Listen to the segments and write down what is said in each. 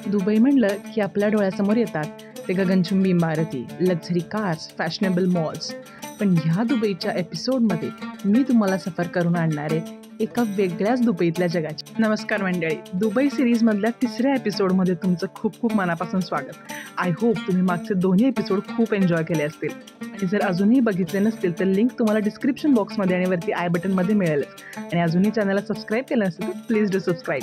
Dubai म्हणलं की आपल्या डोळ्यासमोर येतात ते गगनचुंबी इमारती, लक्झरी कार्स, फॅशनेबल मॉल्स. पण ह्या दुबईच्या एपिसोडमध्ये मी तुम्हाला सफर करून आणणार आहे एका वेगळ्याच दुबईतल्या जगाची. नमस्कार मंडळी, दुबई सिरीजमधल्या 3ऱ्या एपिसोडमध्ये तुमचं खूप खूप मनापासून स्वागत. आय होप तुम्ही मागचे दोन्ही एपिसोड खूप एन्जॉय केले असतील. आणि जर अजूनही बघितले नसतील तर लिंक तुम्हाला डिस्क्रिप्शन बॉक्समध्ये आणि वरती आय बटनमध्ये मिळेलच. आणि अजूनही चॅनलला सबस्क्राईब केलं नसेल तर प्लीज डू सबस्क्राईब.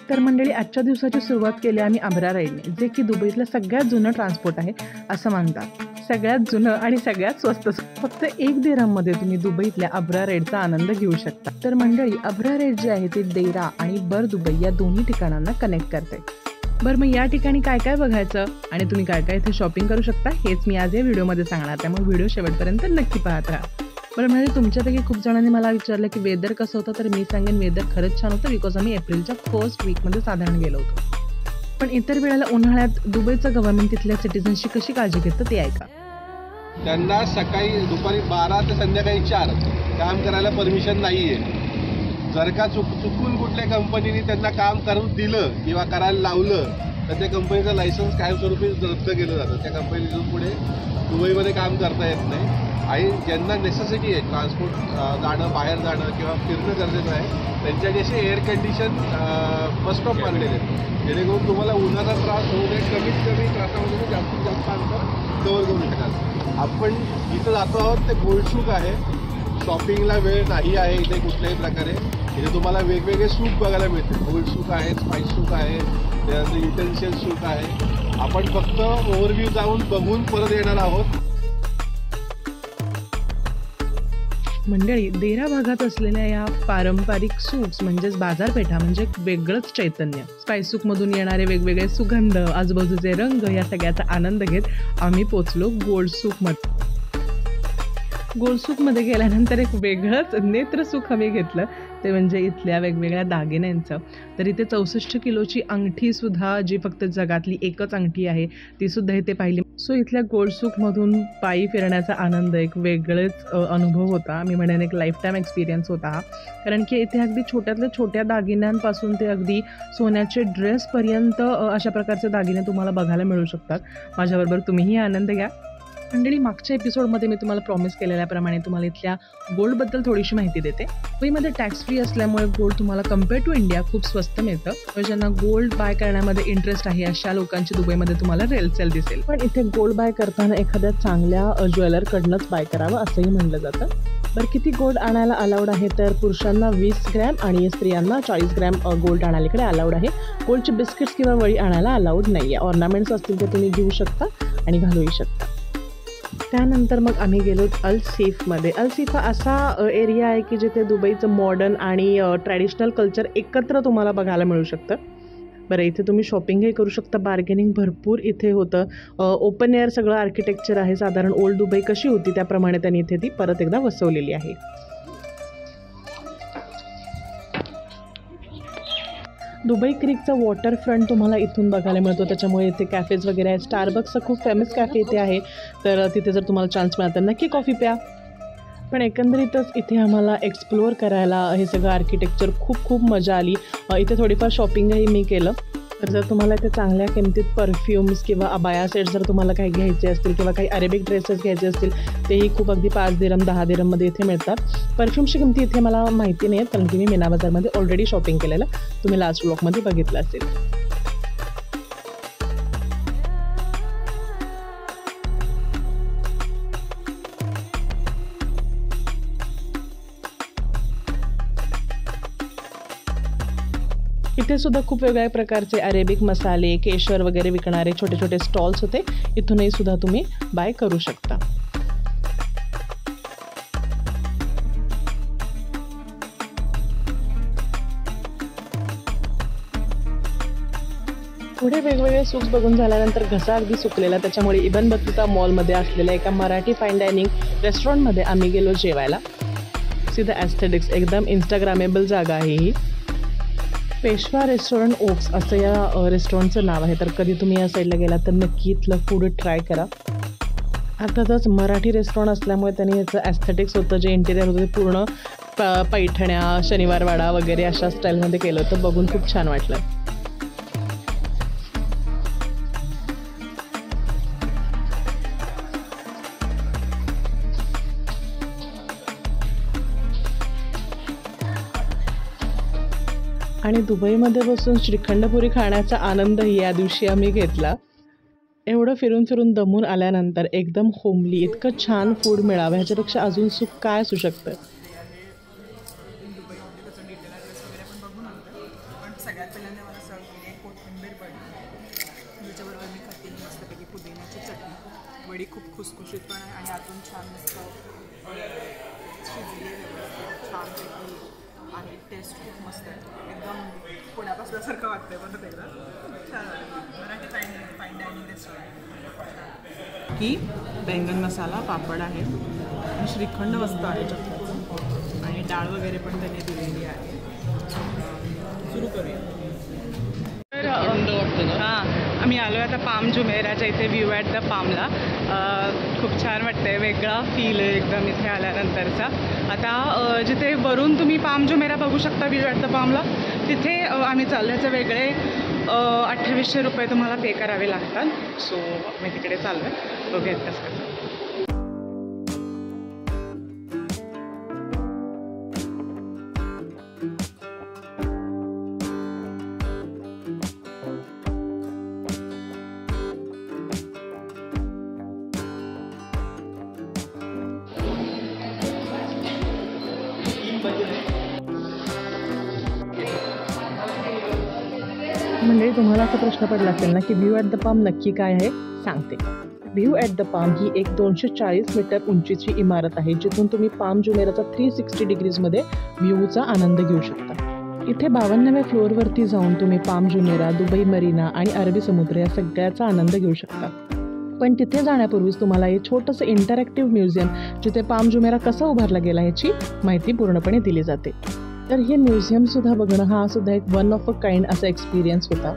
तर मंडळी, आजच्या दिवसाची सुरुवात केली आम्ही अब्रा राईडने, जे की दुबईतलं सगळ्यात जुनं ट्रान्सपोर्ट आहे असं मानतात. सगळ्यात जुनं आणि सगळ्यात स्वस्त. फक्त 1 दिरहममध्ये तुम्ही दुबईतल्या अब्रा राईडचा आनंद घेऊ शकता. तर मंडळी, अब्रा राईड जे आहे ते देरा आणि बर दुबई या दोन्ही ठिकाणांना कनेक्ट करते. बरं, मग या ठिकाणी काय काय बघायचं आणि तुम्ही काय काय इथे शॉपिंग करू शकता हेच मी आज या व्हिडिओमध्ये सांगणार. त्यामुळे व्हिडिओ शेवटपर्यंत नक्की पाहत राहा. बरं, म्हणजे तुमच्यापैकी खूप जणांनी मला विचारलं की वेदर कसं होतं, तर मी सांगेन वेदर खरंच छान होतं, बिकॉज आम्ही एप्रिलच्या फर्स्ट वीकमध्ये साधारण गेलो होतो. पण इतर वेळेला उन्हाळ्यात दुबईचं गव्हर्नमेंट तिथल्या सिटिझन्सची कशी काळजी घेतं ते ऐका. त्यांना सकाळी दुपारी 12 ते संध्याकाळी 4 काम करायला परमिशन नाही आहे. जर का चुकून कुठल्या कंपनीने त्यांना काम करून दिलं किंवा करायला लावलं तर त्या कंपनीचं लायसन्स कायमस्वरूपी रद्द केलं जातं. त्या कंपनीतून पुढे दुबईमध्ये काम करता येत नाही. आणि ज्यांना नेसेसिटी आहे ट्रान्सपोर्ट जाणं, बाहेर जाणं किंवा फिरणं गरजेचं आहे, त्यांच्यासाठी असे एअर कंडिशन बस स्टॉप बांधलेले आहेत, जेणेकरून तुम्हाला उन्हाचा त्रास होऊ नये. कमीत कमी त्रासामध्ये तुम्ही जास्तीत जास्त अंतर कव्हर करू शकाल. आपण इथं जातो आहोत ते गोल्डसूक आहे. शॉपिंगला वेळ नाही आहे इथे कुठल्याही प्रकारे. इथे तुम्हाला वेगवेगळे सूक बघायला मिळते. गोल्डसूक आहे, स्पाइस सूक आहे, त्यानंतर युटेन्शियल सूक आहे. आपण फक्त ओव्हरव्ह्यू जाऊन बघून परत येणार आहोत. मंडळी, देरा भागात असलेल्या या पारंपरिक सूक्स म्हणजेच बाजारपेठा म्हणजे वेगळंच चैतन्य. स्पाइस सूकमधून येणारे वेगवेगळे सुगंध, आजूबाजूचे रंग या सगळ्याचा आनंद घेत आम्ही पोचलो गोल्ड सूकमध्ये. गोल्ड सूकमध्ये गेल्यानंतर एक वेगळंच नेत्रसुख आम्ही घेतलं, ते म्हणजे इथल्या वेगवेगळ्या दागिन्यांचं. तर इथे 64 किलोची अंगठीसुद्धा, जी फक्त जगातली एकच अंगठी आहे, तीसुद्धा इथे पाहिली. सो इथल्या गोल्ड सूकमधून पायी फिरण्याचा आनंद एक वेगळेच अनुभव होता. मी म्हणेन एक लाईफ टाईम एक्सपिरियन्स होता हा. कारण की इथे अगदी छोट्यातल्या छोट्या दागिन्यांपासून ते अगदी सोन्याचे ड्रेसपर्यंत अशा प्रकारचे दागिने तुम्हाला बघायला मिळू शकतात. माझ्याबरोबर तुम्हीही आनंद घ्या. मंडळी, मागच्या एपिसोडमध्ये मी तुम्हाला प्रॉमिस केलेल्याप्रमाणे तुम्हाला इथल्या गोल्डबद्दल थोडीशी माहिती देते. दुबईमध्ये टॅक्स फ्री असल्यामुळे गोल्ड तुम्हाला कम्पेअर टू इंडिया खूप स्वस्त मिळतं. तर ज्यांना गोल्ड बाय करण्यामध्ये इंटरेस्ट आहे अशा लोकांची दुबईमध्ये तुम्हाला रेलसेल दिसेल. पण इथे गोल्ड बाय करताना एखाद्या चांगल्या ज्वेलरकडनंच बाय करावं असंही म्हणलं जातं. बरं, किती गोल्ड आणायला अलाउड आहे, तर पुरुषांना 20 ग्रॅम आणि स्त्रियांना 40 ग्रॅम गोल्ड आणायला इकडे अलाउड आहे. गोल्डचे बिस्किट्स किंवा वळी आणायला अलाउड नाही आहे. ऑर्नामेंट्स असतील तर तुम्ही घेऊ शकता आणि घालूही शकता. त्यानंतर मग आम्ही गेलो अल सेफमध्ये. अल सेफ हा असा एरिया आहे की जिथे दुबईचं मॉडर्न आणि ट्रॅडिशनल कल्चर एकत्र तुम्हाला बघायला मिळू शकतं. बरं, इथे तुम्ही शॉपिंगही करू शकता. बार्गेनिंग भरपूर इथे होतं. ओपन एअर सगळं आर्किटेक्चर आहे. साधारण ओल्ड दुबई कशी होती त्याप्रमाणे त्यांनी इथे ती परत एकदा वसवलेली आहे. दुबई क्रीकचा वॉटरफ्रंट तुम्हाला इथून बघायला मिळतो. त्याच्यामुळे इथे कॅफेज वगैरे आहे. स्टारबक्सचं खूप फेमस कॅफे इथे आहे, तर तिथे जर तुम्हाला चान्स मिळाला तर नक्की कॉफी प्या. पण एकंदरीतच इथे आम्हाला एक्सप्लोअर करायला हे सगळं आर्किटेक्चर खूप मजा आली. इथे थोडीफार शॉपिंगही मी केलं. तर जर तुम्हाला इथे चांगल्या किमतीत परफ्युम्स किंवा अबाया सेट जर तुम्हाला काही घ्यायचे असतील किंवा काही अरेबिक ड्रेसेस घ्यायचे असतील, तेही खूप अगदी 5 दिरहम 10 दिरहममध्ये इथे मिळतात. परफ्यूमची किमती इथे मला माहिती नाही आहेत, कारण की मी मीना बाजारमध्ये ऑलरेडी शॉपिंग केलेलं तुम्ही लास्ट व्लॉगमध्ये बघितलं असेल. इथे सुद्धा खूप वेगवेगळ्या प्रकारचे अरेबिक मसाले, केशर वगैरे विकणारे छोटे छोटे स्टॉल्स होते. इथूनही सुद्धा तुम्ही बाय करू शकता. पुढे वेगवेगळे सूक्स बघून झाल्यानंतर घसा अगदी सुकलेला, त्याच्यामुळे इबन बतुता मॉलमध्ये असलेल्या एका मराठी फाईन डायनिंग रेस्टॉरंटमध्ये आम्ही गेलो जेवायला. सी द ॲस्थेटिक्स, एकदम इंस्टाग्रामेबल जागा आहे ही. पेशवा रेस्टॉरंट ओक्स असं या रेस्टॉरंटचं नाव आहे. तर कधी तुम्ही या साईडला गेला तर नक्की इथलं फूड ट्राय करा. अर्थातच मराठी रेस्टॉरंट असल्यामुळे त्यांनी याचं ॲस्थेटिक्स होतं, जे इंटेरियर होतं ते पूर्ण पैठण्या, शनिवारवाडा वगैरे अशा स्टाईलमध्ये केलं होतं. बघून खूप छान वाटलं. आणि दुबईमध्ये बसून श्रीखंडपुरी खाण्याचा आनंदही या दिवशी आम्ही घेतला. एवढं फिरून फिरून दमून आल्यानंतर एकदम होमली इतकं छान फूड मिळावं ह्याच्यापेक्षा अजून सुख काय असू शकतं. सगळ्यात पहिल्यांदा मला सर्व केली आहे कोथिंबीर वडी, त्याच्याबरोबर मी खाते मस्तपैकी पुदिन्याची चटणी. वडी खूप खुसखुशीत पण आहे आणि आतून छान मस्त शिजली आहे व्यवस्थित छानपैकी आणि टेस्ट खूप मस्त आहे. एकदम पुण्यात असल्यासारखं वाटतंय परत एकदा छान वाटतं. मराठी फाईन डायनिंग रेस्टॉरंट की बैंगन मसाला पापड आहे आणि श्रीखंड मस्त आहे चटणीचं आणि डाळ वगैरे पण त्यांनी दिलेली आहे. सुरू करूया. तर हां आम्ही आलो आहे आता पाम जुमेराच्या इथे व्ह्यू ॲट द पामला. खूप छान वाटतं आहे, वेगळा फील आहे एकदम इथे आल्यानंतरचा. आता जिथे वरून तुम्ही पाम जुमेरा बघू शकता व्ह्यू ॲट द पामला, तिथे आम्ही चालल्याचं वेगळे 2800 रुपये तुम्हाला पे करावे लागतात. सो मी तिकडे चाललो आहे, बघूयात कसं कसं. म्हणजे तुम्हाला असा प्रश्न पडला असेल ना की व्ह्यू ॲट द पाम नक्की काय आहे, सांगते. व्ह्यू ॲट द पाम ही एक 240 मीटर उंचीची इमारत आहे जिथून तुम्ही पाम जुमेराचा 360 डिग्रीजमध्ये व्ह्यूचा आनंद घेऊ शकता. इथे 52व्या फ्लोअरवरती जाऊन तुम्ही पाम जुमेरा, दुबई मरीना आणि अरबी समुद्र या सगळ्याचा आनंद घेऊ शकता. पण तिथे जाण्यापूर्वीच तुम्हाला हे छोटंसं इंटरॅक्टिव्ह म्युझियम जिथे पाम जुमेरा कसा उभारला गेला याची माहिती पूर्णपणे दिली जाते. तर हे म्युझियमसुद्धा बघणं हा सुद्धा एक वन ऑफ अ काइंड असा एक्सपिरियन्स होता.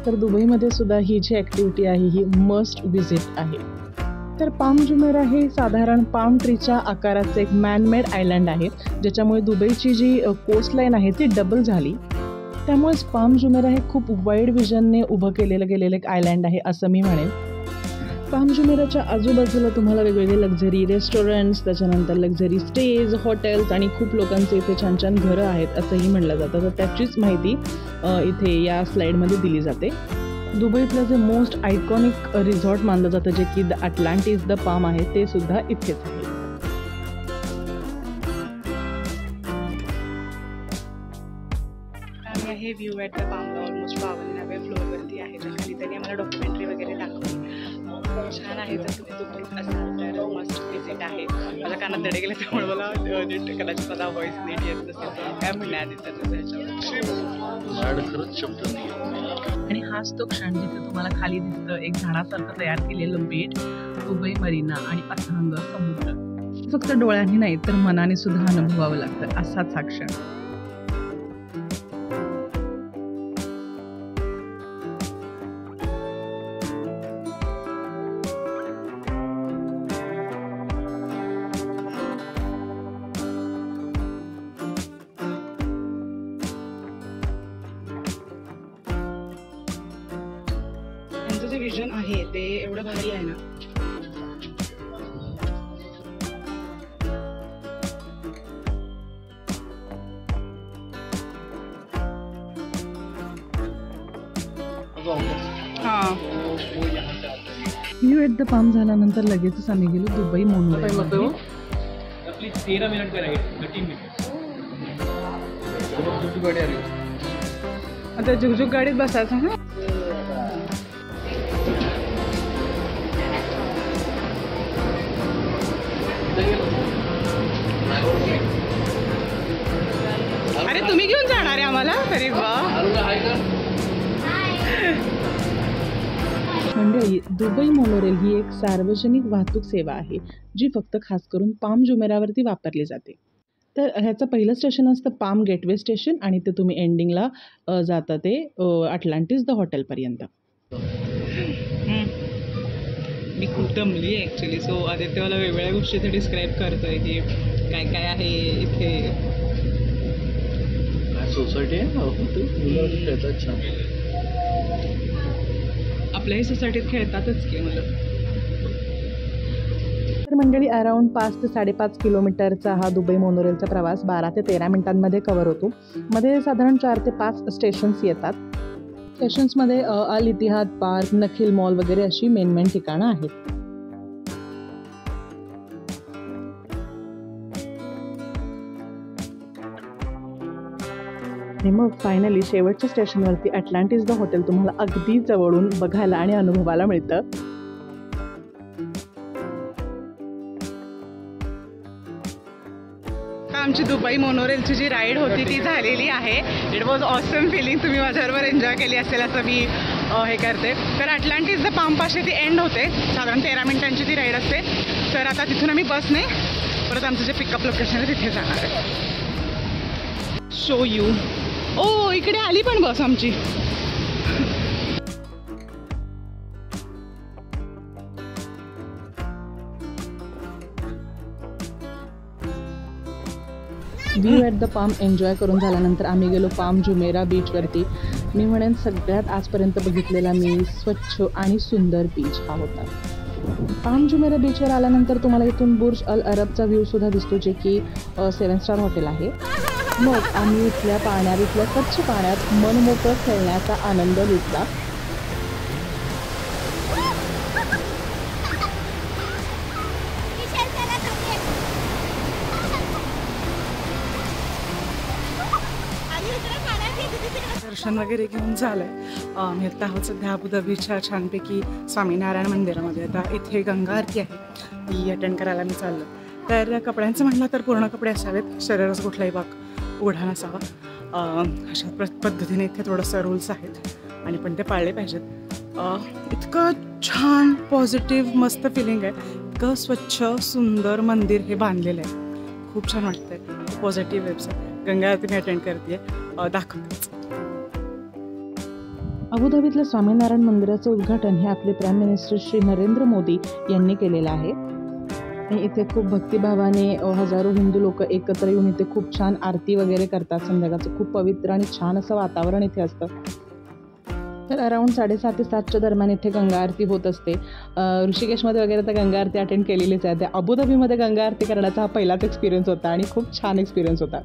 तर दुबईमध्ये सुद्धा ही जी ॲक्टिव्हिटी आहे ही मस्ट विजिट आहे. तर पाम जुमेरा हे साधारण पाम ट्रीच्या आकाराचं एक मॅनमेड आयलँड आहे ज्याच्यामुळे दुबईची जी कोस्टलाईन आहे ती डबल झाली. त्यामुळेच पाम जुमेरा हे खूप वाईड विजनने उभं केलेलं एक आयलँड आहे असं मी म्हणेन. पाम जुमेराच्या आजूबाजूला तुम्हाला वेगवेगळे लक्झरी रेस्टॉरंट्स, त्याच्यानंतर लक्झरी स्टेज, हॉटेल्स आणि खूप लोकांचे इथे छान छान घरं आहेत असंही म्हटलं जातं. तर त्याचीच माहिती इथे या स्लाईडमध्ये दिली जाते. दुबईतलं जे मोस्ट आयकॉनिक रिसॉर्ट मानलं जातं जे की द अटलांटिस द पाम आहे ते सुद्धा इथेच आहे. आम्ही हे व्ह्यू ॲट द पामला ऑलमोस्ट 52व्या फ्लोअरवरती आहे. त्या खाली त्यांनी आम्हाला डॉक्युमेंटरी वगैरे दाखवली. छान आहे. जर तुम्ही दुबईत असाल तर मस्ट विजिट आहे. मला कानात दडे गेले त्यामुळे मला नीट कदाचित माझा व्हॉईस नीट येत नसेल. काय म्हणण्याआधीचं खरंच शब्द नाही. आणि हाच तो क्षण जिथे तुम्हाला खाली दिसतं एक झाडासारखं तयार केलेलं बेट, दुबई मरीना आणि अथांग समुद्र. फक्त डोळ्यांनी नाही तर मनाने सुद्धा अनुभवावं लागतं असाच हा क्षण. त्यांचं जे विजन आहे ते एवढं भारी आहे ना. हां व्ह्यू ॲट द पाम झाल्यानंतर लगेचच आम्ही गेलो दुबई मोनोरेल. प्लीज 13 मिनट का राईड 13 मिनिट. आता जुगजुग गाडीत बसायचं ना. अरे तुम्ही घेऊन जाणार आहे आम्हाला. अरे वा. मंडळी, दुबई मोनोरेल ही एक सार्वजनिक वाहतूक सेवा आहे जी फक्त खास करून पाम जुमेरावरती वापरली जाते. तर ह्याचं पहिलं स्टेशन असतं पाम गेटवे स्टेशन आणि ते तुम्ही एंडिंगला जाता ते अटलांटिस द हॉटेलपर्यंत. मी खूप दमली आहे ॲक्च्युली. सो आदित्य मला वेगवेगळ्या गोष्टी इथे डिस्क्राईब करतोय की काय काय आहे इथे. सोसायटी आहे छान. आपल्याही सोसायटीत खेळतातच की मुलं. तर मंडळी अराऊंड 5 ते 5.5 किलोमीटरचा हा दुबई मोनोरेलचा प्रवास 12 ते 13 मिनिटांमध्ये कव्हर होतो. मध्ये साधारण 4 ते 5 स्टेशन्स येतात. स्टेशन्समध्ये अल इतिहाद पार्क, नखील मॉल वगैरे अशी मेन ठिकाणं आहेत. आणि मग फायनली शेवटच्या स्टेशनवरती अटलांटिस द हॉटेल तुम्हाला अगदी जवळून बघायला आणि अनुभवायला मिळतं. आमची दुबई मोनोरेलची जी राईड होती ती झालेली आहे. It was awesome feeling. तुम्ही माझ्याबरोबर एन्जॉय केली असेल असं मी हे करते. तर अटलांटिस द पामपाशी ती एंड होते. साधारण 13 मिनिटांची ती राईड असते. तर आता तिथून आम्ही बसने परत आमचं जे पिकअप लोकेशन आहे तिथे जाणार आहे. Show you. ओ इकडे आली पण बस आमची. View at the palm enjoy करून झाल्यानंतर आम्ही गेलो पाम जुमेरा बीचवरती. मी म्हणेन सगळ्यात आजपर्यंत बघितलेला मी स्वच्छ आणि सुंदर बीच हा होता. पाम जुमेरा बीचवर आल्यानंतर तुम्हाला इथून बुर्ज अल अरबचा व्ह्यूसुद्धा दिसतो, जे की 7 स्टार हॉटेल आहे. मग आम्ही इथल्या स्वच्छ पाण्यात मनमोकळं खेळण्याचा आनंद लुटला. दर्शन वगैरे घेऊन झालं आहे. मी आता आहोत सध्या अबुधाबीच्या छानपैकी स्वामीनारायण मंदिरामध्ये. आता इथे गंगा आरती आहे, ती अटेंड करायला मी चाललो. तर कपड्यांचं म्हटलं तर पूर्ण कपडे असावेत, शरीराचा कुठलाही भाग उघडा नसावा. अशा पद्धतीने इथे थोडंसं रूल्स आहेत आणि पण ते पाळले पाहिजेत. इतकं छान पॉझिटिव्ह मस्त फिलिंग आहे. इतकं स्वच्छ सुंदर मंदिर हे बांधलेलं आहे. खूप छान वाटतं आहे. पॉझिटिव्ह वेब्स आहे. गंगा आरती मी अटेंड करते आहे, दाखवतेच. अबुधाबीतल्या स्वामीनारायण मंदिराचं उद्घाटन हे आपले प्राईम मिनिस्टर श्री नरेंद्र मोदी यांनी केलेलं आहे. आणि इथे खूप भक्तिभावाने हजारो हिंदू लोक एकत्र येऊन इथे खूप छान आरती वगैरे करतात. संध्याकाळचं खूप पवित्र आणि छान असं वातावरण इथे असतं. तर अराऊंड 6:30 ते 7च्या दरम्यान इथे गंगा आरती होत असते. ऋषिकेशमध्ये वगैरे तर गंगा आरती अटेंड केलेलीच आहे. त्या अबुधाबीमध्ये गंगा आरती करण्याचा हा पहिलाच एक्सपिरियन्स होता आणि खूप छान एक्सपिरियन्स होता.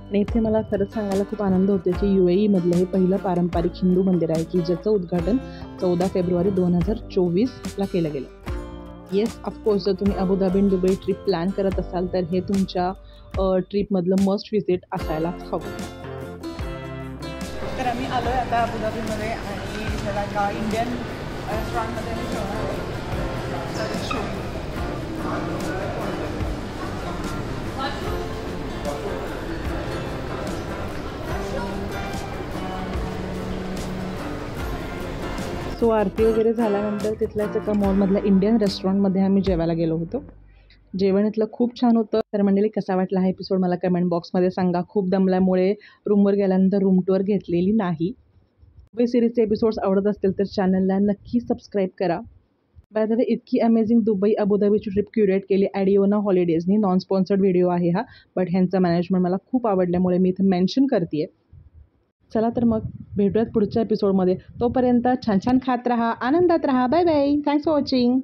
आणि इथे मला खरंच सांगायला खूप आनंद होतो की UAE मधलं हे पहिलं पारंपरिक हिंदू मंदिर आहे की ज्याचं उद्घाटन 14 फेब्रुवारी 2024ला केलं गेलं. येस, ऑफकोर्स जर तुम्ही अबुधाबी आणि दुबई ट्रिप प्लॅन करत असाल तर हे तुमच्या ट्रिपमधलं मस्ट व्हिजिट असायलाच हवं. तर आम्ही आलो आहे आता अबुधाबीमध्ये आणि त्याला एका इंडियन रेस्टॉरंटमध्ये आम्ही जेवणार आहे. सो आरती वगैरे झाल्यानंतर तिथल्याच एका मॉलमधल्या इंडियन रेस्टॉरंटमध्ये आम्ही जेवायला गेलो होतो. जेवण इथलं खूप छान होतं. तर मंडळी कसा वाटला हा एपिसोड मला कमेंट बॉक्समध्ये सांगा. खूप दमल्यामुळे रूमवर गेल्यानंतर रूम टूर घेतलेली नाही. दुबई सिरीजचे एपिसोड्स आवडत असतील तर चॅनलला नक्की सबस्क्राईब करा. बाय द वे इतकी अमेझिंग दुबई अबुधाबीची ट्रिप क्युरेट केली ॲडिओना हॉलिडेजनी. नॉन स्पॉन्सर्ड व्हिडिओ आहे हा, बट ह्यांचं मॅनेजमेंट मला खूप आवडल्यामुळे मी इथे मेन्शन करते आहे. चला तर मग भेटूयात पुढच्या एपिसोडमध्ये. तोपर्यंत छान छान खात राहा, आनंदात राहा. Bye bye. Thanks for watching.